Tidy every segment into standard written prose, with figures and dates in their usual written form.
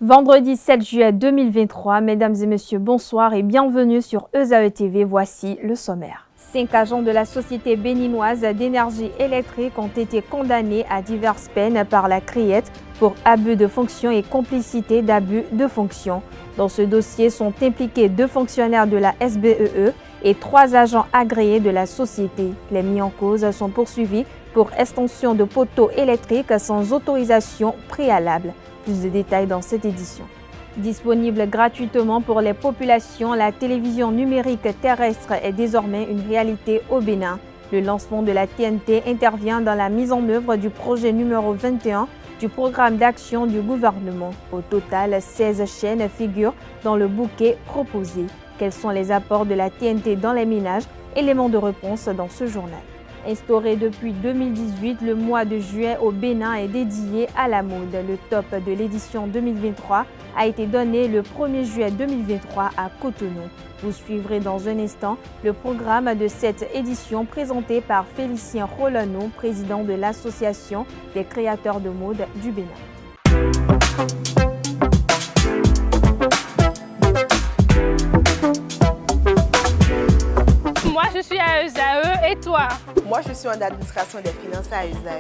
Vendredi 7 juillet 2023, mesdames et messieurs, bonsoir et bienvenue sur ESAE TV. Voici le sommaire. 5 agents de la Société béninoise d'énergie électrique ont été condamnés à diverses peines par la Criette pour abus de fonction et complicité d'abus de fonction. Dans ce dossier sont impliqués 2 fonctionnaires de la SBEE et 3 agents agréés de la société. Les mis en cause sont poursuivis pour extension de poteaux électriques sans autorisation préalable. Plus de détails dans cette édition. Disponible gratuitement pour les populations, la télévision numérique terrestre est désormais une réalité au Bénin. Le lancement de la TNT intervient dans la mise en œuvre du projet numéro 21 du programme d'action du gouvernement. Au total, 16 chaînes figurent dans le bouquet proposé. Quels sont les apports de la TNT dans les ménages? Éléments de réponse dans ce journal. Instauré depuis 2018, le mois de juillet au Bénin est dédié à la mode. Le top de l'édition 2023 a été donné le 1er juillet 2023 à Cotonou. Vous suivrez dans un instant le programme de cette édition présenté par Félicien Rolano, président de l'Association des créateurs de mode du Bénin. Moi, je suis à ESAE et toi? Moi, je suis en administration des finances à ESAE.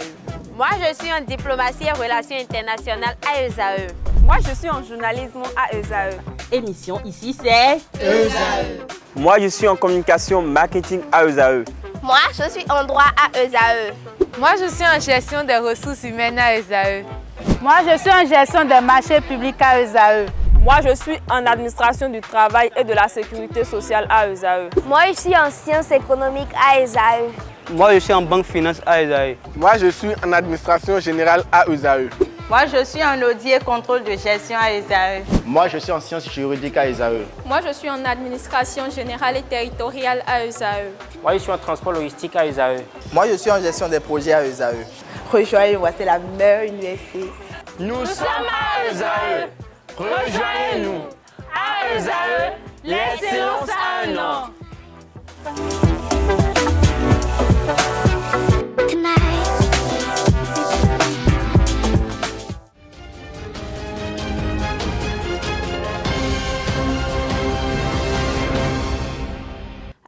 Moi, je suis en diplomatie et relations internationales à ESAE. Moi, je suis en journalisme à ESAE. Émission ici, c'est ESAE. Moi, je suis en communication marketing à ESAE. Moi, je suis en droit à ESAE. Moi, je suis en gestion des ressources humaines à ESAE. Moi, je suis en gestion des marchés publics à ESAE. Moi, je suis en administration du travail et de la sécurité sociale à ESAE. Moi, je suis en sciences économiques à ESAE. Moi, je suis en banque finance à ESAE. Moi, je suis en administration générale à ESAE. Moi, je suis en audit et contrôle de gestion à ESAE. Moi, je suis en sciences juridiques à ESAE. Moi, je suis en administration générale et territoriale à ESAE. Moi, je suis en transport logistique à ESAE. Moi, je suis en gestion des projets à ESAE. Rejoignez-moi, c'est la meilleure université. Nous sommes à ESAE. Rejoignez-nous. À ESAE, l'excellence a un nom.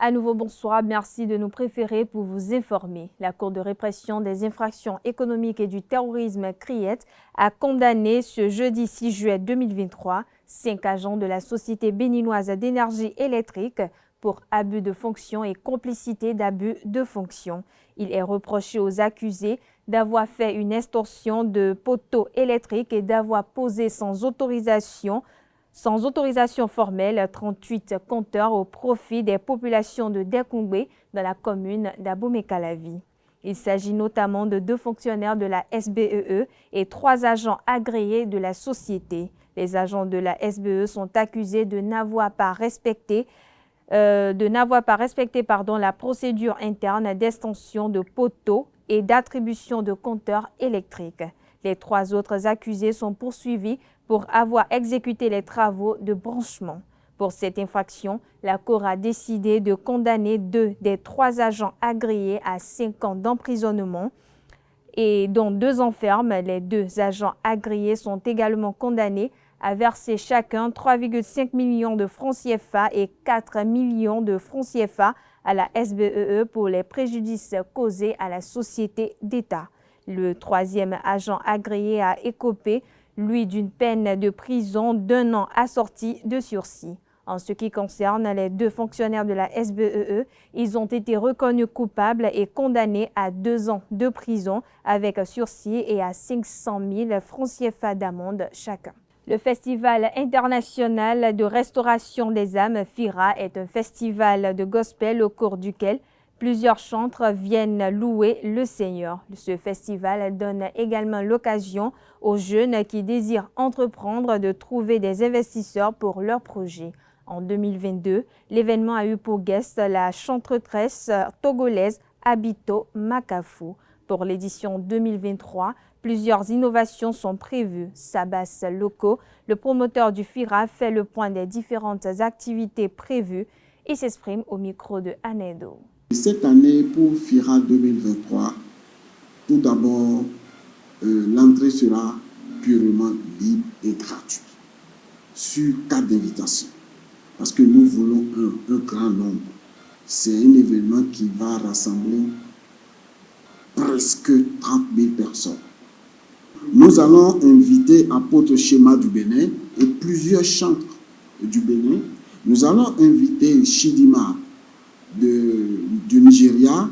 À nouveau, bonsoir. Merci de nous préférer pour vous informer. La Cour de répression des infractions économiques et du terrorisme CRIET a condamné ce jeudi 6 juillet 2023 5 agents de la Société béninoise d'énergie électrique pour abus de fonction et complicité d'abus de fonction. Il est reproché aux accusés d'avoir fait une extorsion de poteaux électriques et d'avoir posé sans autorisation formelle 38 compteurs au profit des populations de Dekungbe dans la commune d'Abomey-Calavi. Il s'agit notamment de 2 fonctionnaires de la SBEE et 3 agents agréés de la société. Les agents de la SBE sont accusés de n'avoir pas respecté la procédure interne d'extension de poteaux et d'attribution de compteurs électriques. Les 3 autres accusés sont poursuivis pour avoir exécuté les travaux de branchement. Pour cette infraction, la Cour a décidé de condamner 2 des 3 agents agréés à 5 ans d'emprisonnement et dont 2 ans ferme. Les 2 agents agréés sont également condamnés à verser chacun 3,5 millions de francs CFA et 4 millions de francs CFA à la SBEE pour les préjudices causés à la société d'État. Le 3e agent agréé a écopé, lui, d'une peine de prison d'1 an assortie de sursis. En ce qui concerne les 2 fonctionnaires de la SBEE, ils ont été reconnus coupables et condamnés à 2 ans de prison avec sursis et à 500 000 francs CFA d'amende chacun. Le Festival international de restauration des âmes, FIRA, est un festival de gospel au cours duquel plusieurs chantres viennent louer le Seigneur. Ce festival donne également l'occasion aux jeunes qui désirent entreprendre de trouver des investisseurs pour leurs projets. En 2022, l'événement a eu pour guest la chanteuse togolaise Abito Makafu. Pour l'édition 2023, plusieurs innovations sont prévues. Sabas Loco, le promoteur du FIRA, fait le point des différentes activités prévues et s'exprime au micro de Anedo. Cette année, pour FIRA 2023, tout d'abord, l'entrée sera purement libre et gratuite. sur 4 invitations. Parce que nous voulons un grand nombre. C'est un événement qui va rassembler presque 30 000 personnes. Nous allons inviter Apôtre Shema du Bénin et plusieurs chantres du Bénin. Nous allons inviter Chidima du Nigeria,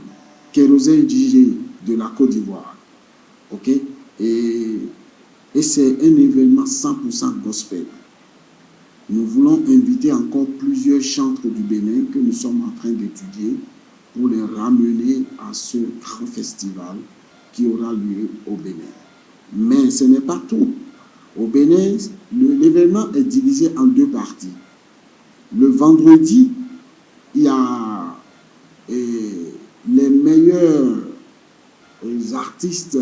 Kérosé DJ de la Côte d'Ivoire. Ok? Et c'est un événement 100% gospel. Nous voulons inviter encore plusieurs chantres du Bénin que nous sommes en train d'étudier pour les ramener à ce grand festival qui aura lieu au Bénin. Mais ce n'est pas tout. Au Bénin, l'événement est divisé en 2 parties. Le vendredi, il y a les meilleurs artistes,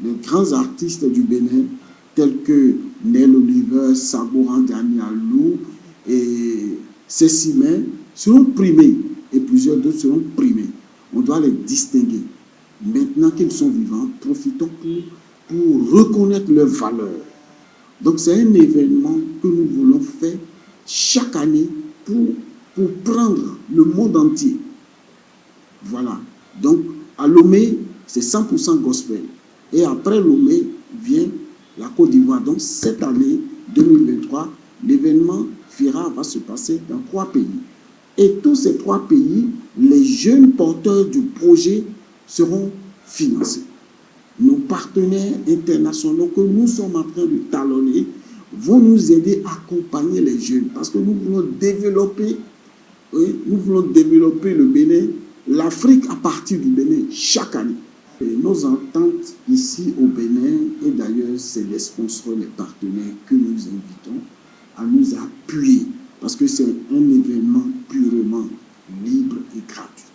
les grands artistes du Bénin, tels que Nel Oliver, Saboran Danialou et Cécimé, seront primés. Et plusieurs d'autres seront primés. On doit les distinguer. Maintenant qu'ils sont vivants, profitons pour reconnaître leur valeur. Donc c'est un événement que nous voulons faire chaque année pour prendre le monde entier. Voilà. Donc à Lomé, c'est 100% gospel. Et après Lomé vient la Côte d'Ivoire. Donc cette année 2023, l'événement FIRA va se passer dans 3 pays. Et tous ces 3 pays, les jeunes porteurs du projet seront financés. Nos partenaires internationaux que nous sommes en train de talonner vont nous aider à accompagner les jeunes parce que nous voulons développer le Bénin, l'Afrique à partir du Bénin chaque année. Et nos ententes ici au Bénin, et d'ailleurs c'est les sponsors, les partenaires que nous invitons à nous appuyer parce que c'est un événement purement libre et gratuit.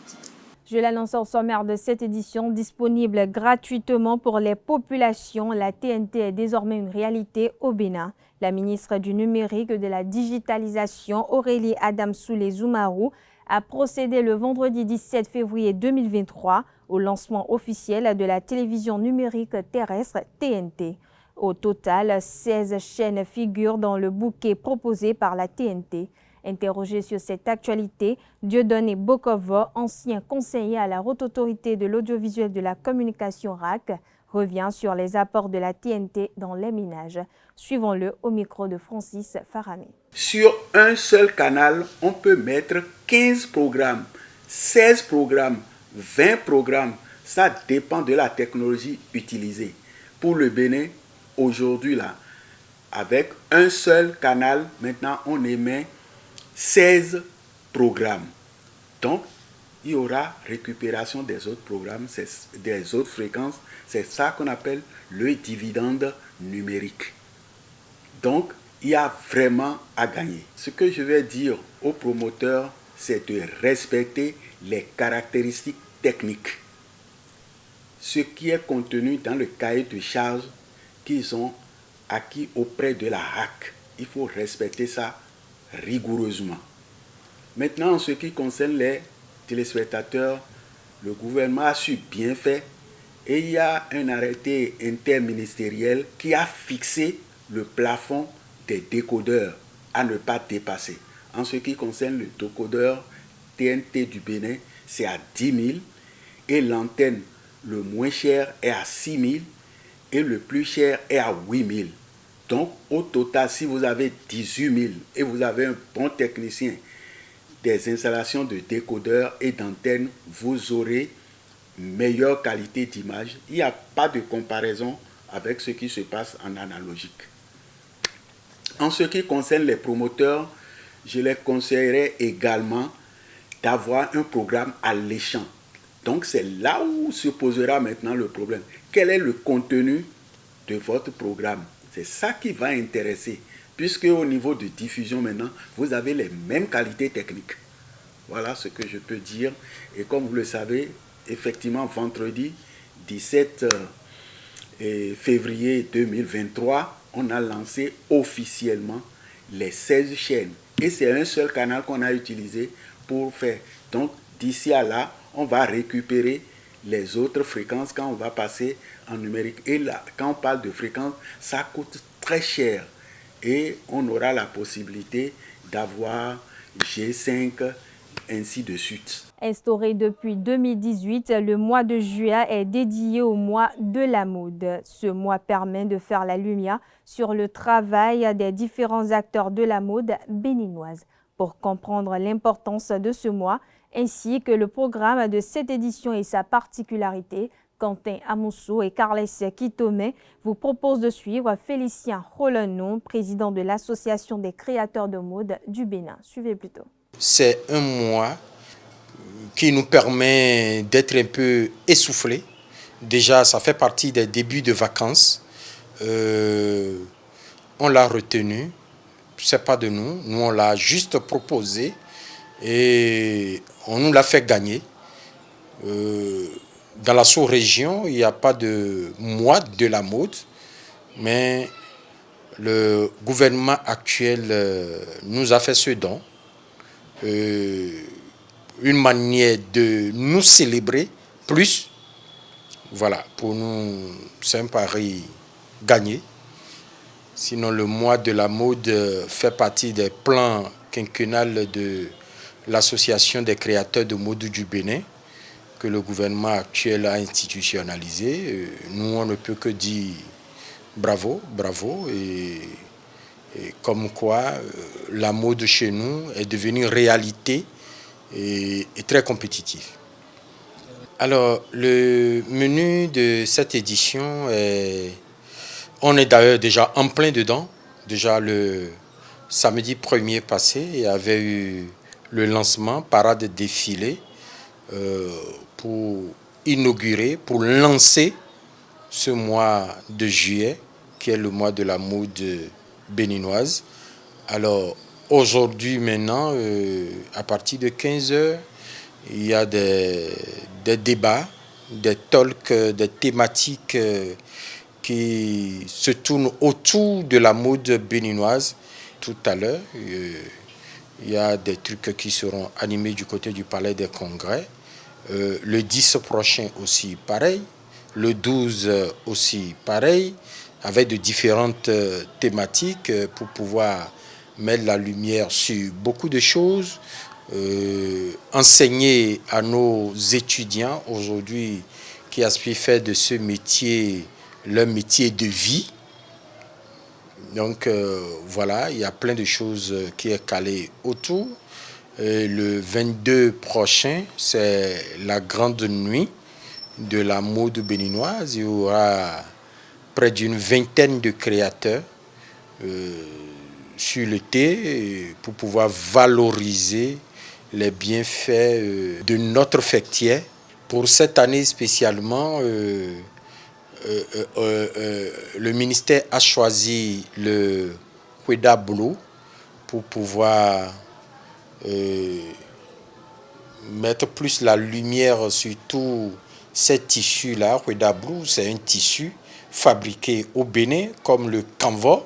Je l'annonce au sommaire de cette édition, disponible gratuitement pour les populations. La TNT est désormais une réalité au Bénin. La ministre du Numérique et de la Digitalisation, Aurélie Adamsoulé-Zoumarou, a procédé le vendredi 17 février 2023 au lancement officiel de la télévision numérique terrestre TNT. Au total, 16 chaînes figurent dans le bouquet proposé par la TNT. Interrogé sur cette actualité, Dieudonné Bokovo, ancien conseiller à la Haute Autorité de l'Audiovisuel de la Communication RAC, revient sur les apports de la TNT dans les ménages. Suivons-le au micro de Francis Faramé. Sur un seul canal, on peut mettre 15 programmes, 16 programmes, 20 programmes. Ça dépend de la technologie utilisée. Pour le Bénin, aujourd'hui, là, avec un seul canal, maintenant, on émet 16 programmes. Donc, il y aura récupération des autres programmes, des autres fréquences. C'est ça qu'on appelle le dividende numérique. Donc, il y a vraiment à gagner. Ce que je vais dire aux promoteurs, c'est de respecter les caractéristiques techniques. Ce qui est contenu dans le cahier de charges qu'ils ont acquis auprès de la RAC. Il faut respecter ça rigoureusement. Maintenant, en ce qui concerne les téléspectateurs, le gouvernement a su bien faire et il y a un arrêté interministériel qui a fixé le plafond des décodeurs à ne pas dépasser. En ce qui concerne le décodeur TNT du Bénin, c'est à 10 000 et l'antenne le moins cher est à 6 000 et le plus cher est à 8 000. Donc, au total, si vous avez 18 000 et vous avez un bon technicien des installations de décodeurs et d'antennes, vous aurez meilleure qualité d'image. Il n'y a pas de comparaison avec ce qui se passe en analogique. En ce qui concerne les promoteurs, je les conseillerais également d'avoir un programme alléchant. Donc, c'est là où se posera maintenant le problème. Quel est le contenu de votre programme? C'est ça qui va intéresser, puisque au niveau de diffusion maintenant, vous avez les mêmes qualités techniques. Voilà ce que je peux dire. Et comme vous le savez, effectivement, vendredi 17 février 2023, on a lancé officiellement les 16 chaînes. Et c'est un seul canal qu'on a utilisé pour faire. Donc, d'ici à là, on va récupérer les autres fréquences quand on va passer en numérique. Et là, quand on parle de fréquences, ça coûte très cher. et on aura la possibilité d'avoir G5, ainsi de suite. Instauré depuis 2018, le mois de juillet est dédié au mois de la mode. Ce mois permet de faire la lumière sur le travail des différents acteurs de la mode béninoise. Pour comprendre l'importance de ce mois, ainsi que le programme de cette édition et sa particularité, Quentin Amousso et Carles Kitome vous proposent de suivre Félicien Rolenon, président de l'Association des créateurs de mode du Bénin. Suivez plutôt. C'est un mois qui nous permet d'être un peu essoufflés. Déjà, ça fait partie des débuts de vacances. On l'a retenu, c'est pas de nous. Nous, on l'a juste proposé et on nous l'a fait gagner. Dans la sous-région, il n'y a pas de mois de la mode, mais le gouvernement actuel nous a fait ce don. Une manière de nous célébrer plus. Voilà, pour nous, c'est un pari gagné. Sinon, le mois de la mode fait partie des plans quinquennales de l'Association des créateurs de mode du Bénin, que le gouvernement actuel a institutionnalisé. Nous, on ne peut que dire bravo, bravo, et comme quoi la mode chez nous est devenue réalité et très compétitif. Alors, le menu de cette édition, on est d'ailleurs déjà en plein dedans. Déjà le samedi 1er passé, il y avait eu le lancement, parade défilé, pour inaugurer, pour lancer ce mois de juillet, qui est le mois de la mode béninoise. Alors, aujourd'hui, maintenant, à partir de 15h, il y a des débats, des talks, des thématiques qui se tournent autour de la mode béninoise. Tout à l'heure, il y a des trucs qui seront animés du côté du Palais des Congrès. Le 10 prochain aussi, pareil. Le 12 aussi, pareil, avec de différentes thématiques pour pouvoir mettre la lumière sur beaucoup de choses, enseigner à nos étudiants aujourd'hui qui aspirent faire de ce métier leur métier de vie. Donc voilà, il y a plein de choses qui est calé autour. Le 22 prochain, c'est la grande nuit de la mode béninoise. Il y aura près d'une vingtaine de créateurs sur le thé pour pouvoir valoriser les bienfaits de notre fêtière. Pour cette année spécialement, le ministère a choisi le Hueda Blue pour pouvoir mettre plus la lumière sur tous ces tissus-là. Hueda Blue, c'est un tissu fabriqué au Bénin, comme le canevas.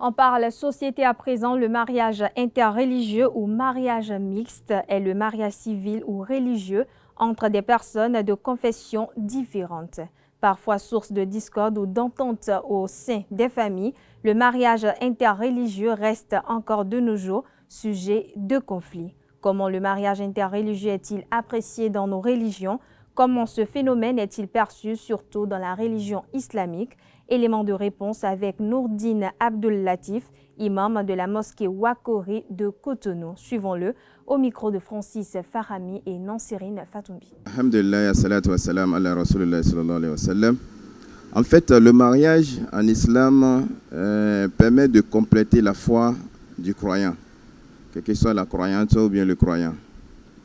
On parle société à présent. Le mariage interreligieux ou mariage mixte est le mariage civil ou religieux entre des personnes de confessions différentes. Parfois source de discorde ou d'entente au sein des familles, le mariage interreligieux reste encore de nos jours sujet de conflit. Comment le mariage interreligieux est-il apprécié dans nos religions? Comment ce phénomène est-il perçu surtout dans la religion islamique? Élément de réponse avec Nourdine Abdul-Latif, imam de la mosquée Wakori de Cotonou. Suivons-le au micro de Francis Farami et Nansérine Fatoumbi. Alhamdulillah, salatu wa salam ala rasulullah sallallahu alayhi wa sallam. En fait, le mariage en islam permet de compléter la foi du croyant, quelle que soit la croyante ou bien le croyant.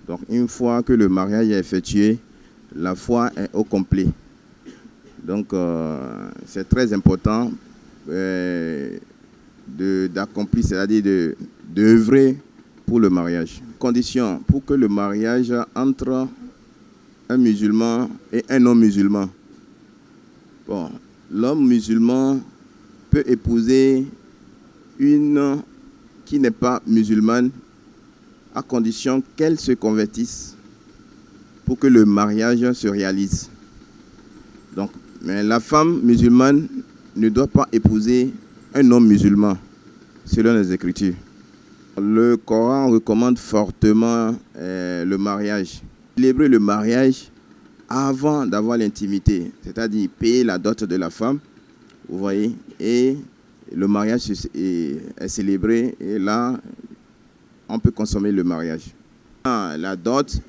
Donc, une fois que le mariage est effectué, la foi est au complet. Donc, c'est très important d'accomplir, c'est-à-dire d'œuvrer pour le mariage. Condition pour que le mariage entre un musulman et un non-musulman. Bon, l'homme musulman peut épouser une qui n'est pas musulmane à condition qu'elle se convertisse pour que le mariage se réalise. Donc, mais la femme musulmane ne doit pas épouser un homme musulman selon les Écritures. Le Coran recommande fortement le mariage. Célébrer le mariage avant d'avoir l'intimité, c'est-à-dire payer la dot de la femme, vous voyez, et le mariage est célébré et là, on peut consommer le mariage. La dot,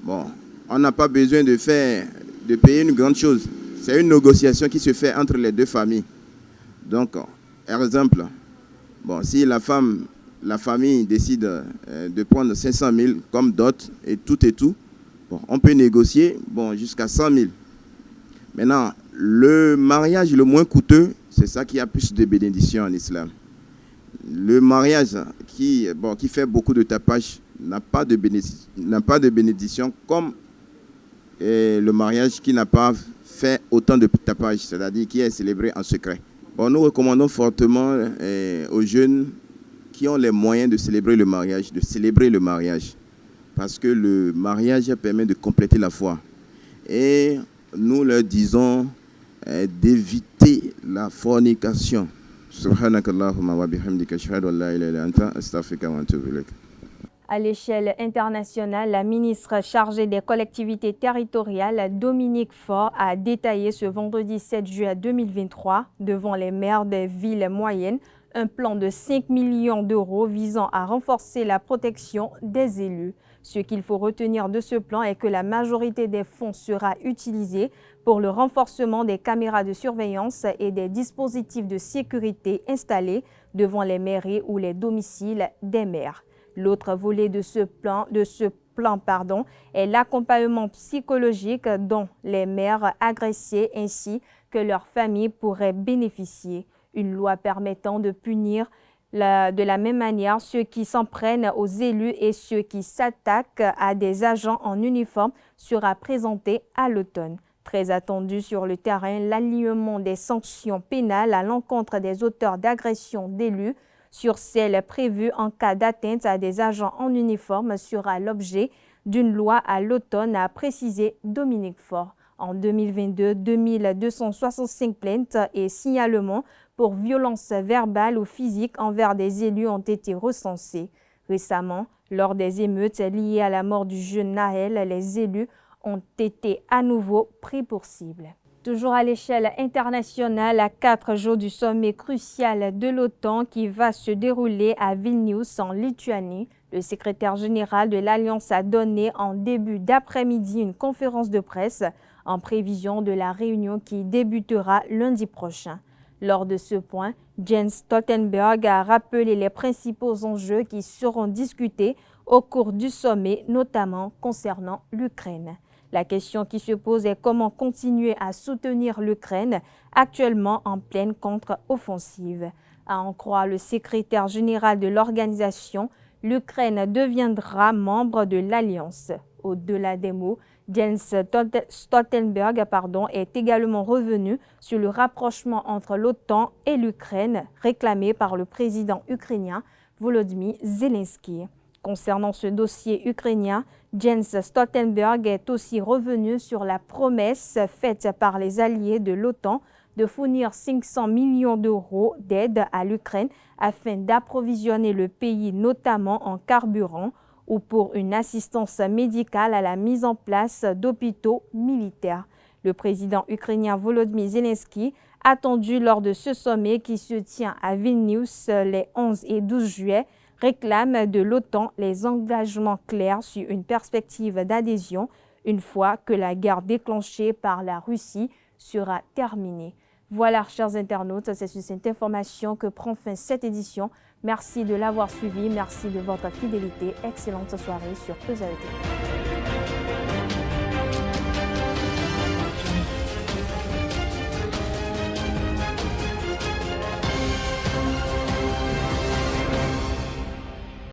bon, on n'a pas besoin de payer une grande chose. C'est une négociation qui se fait entre les deux familles. Donc, par exemple, bon, si la famille décide de prendre 500 000 comme dot et tout, bon, on peut négocier jusqu'à 100 000. Maintenant, le mariage le moins coûteux, c'est ça qui a plus de bénédictions en islam. Le mariage qui fait beaucoup de tapage n'a pas de bénédiction comme le mariage qui n'a pas fait autant de tapage, c'est-à-dire qui est célébré en secret. Bon, nous recommandons fortement aux jeunes qui ont les moyens de célébrer le mariage, parce que le mariage permet de compléter la foi. Et nous leur disons d'éviter la fornication. Subhanakallahumma wa bihamdika ashhadu an la ilaha illa anta astaghfiruka wa atubu ilaik. À l'échelle internationale, la ministre chargée des collectivités territoriales, Dominique Faure, a détaillé ce vendredi 7 juillet 2023 devant les maires des villes moyennes un plan de 5 millions d'euros visant à renforcer la protection des élus. Ce qu'il faut retenir de ce plan est que la majorité des fonds sera utilisée pour le renforcement des caméras de surveillance et des dispositifs de sécurité installés devant les mairies ou les domiciles des maires. L'autre volet de ce plan est l'accompagnement psychologique dont les maires agressés ainsi que leurs familles pourraient bénéficier. Une loi permettant de punir de la même manière ceux qui s'en prennent aux élus et ceux qui s'attaquent à des agents en uniforme sera présentée à l'automne. Très attendu sur le terrain, l'alignement des sanctions pénales à l'encontre des auteurs d'agressions d'élus sur celles prévues en cas d'atteinte à des agents en uniforme sera l'objet d'une loi à l'automne, a précisé Dominique Faure. En 2022, 2265 plaintes et signalements pour violences verbales ou physiques envers des élus ont été recensés. Récemment, lors des émeutes liées à la mort du jeune Nahel, les élus ont été à nouveau pris pour cible. Toujours à l'échelle internationale, à 4 jours du sommet crucial de l'OTAN qui va se dérouler à Vilnius en Lituanie, le secrétaire général de l'Alliance a donné en début d'après-midi une conférence de presse en prévision de la réunion qui débutera lundi prochain. Lors de ce point, Jens Stoltenberg a rappelé les principaux enjeux qui seront discutés au cours du sommet, notamment concernant l'Ukraine. La question qui se pose est comment continuer à soutenir l'Ukraine, actuellement en pleine contre-offensive. À en croire le secrétaire général de l'organisation, l'Ukraine deviendra membre de l'Alliance. Au-delà des mots, Jens Stoltenberg est également revenu sur le rapprochement entre l'OTAN et l'Ukraine, réclamé par le président ukrainien Volodymyr Zelensky. Concernant ce dossier ukrainien, Jens Stoltenberg est aussi revenu sur la promesse faite par les alliés de l'OTAN de fournir 500 millions d'euros d'aide à l'Ukraine afin d'approvisionner le pays notamment en carburant ou pour une assistance médicale à la mise en place d'hôpitaux militaires. Le président ukrainien Volodymyr Zelensky, attendu lors de ce sommet qui se tient à Vilnius les 11 et 12 juillet, réclame de l'OTAN les engagements clairs sur une perspective d'adhésion une fois que la guerre déclenchée par la Russie sera terminée. Voilà, chers internautes, c'est sur cette information que prend fin cette édition. Merci de l'avoir suivi, merci de votre fidélité. Excellente soirée sur Eusao TV.